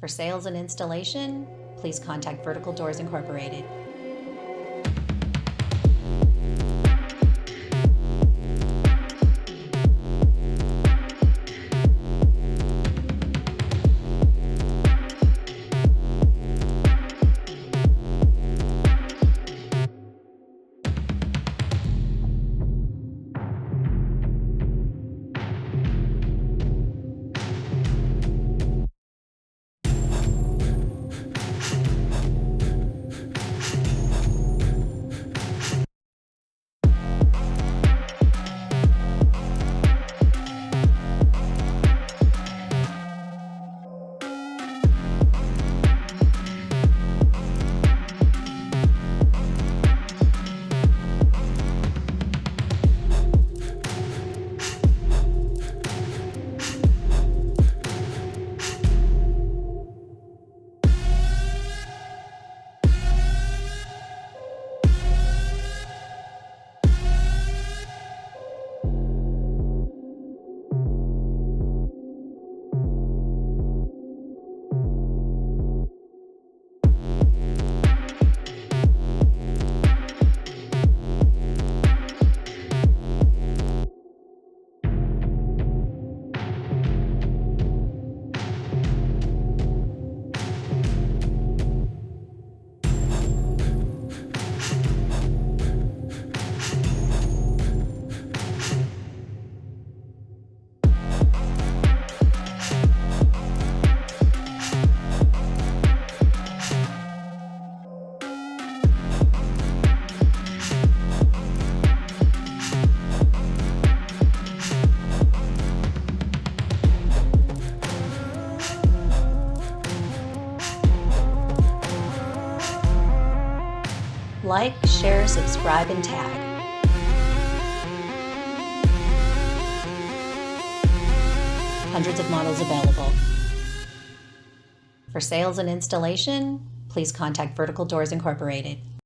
For sales and installation, please contact Vertical Doors Incorporated. Like, share, subscribe, and tag. Hundreds of models available. For sales and installation, please contact Vertical Doors Incorporated.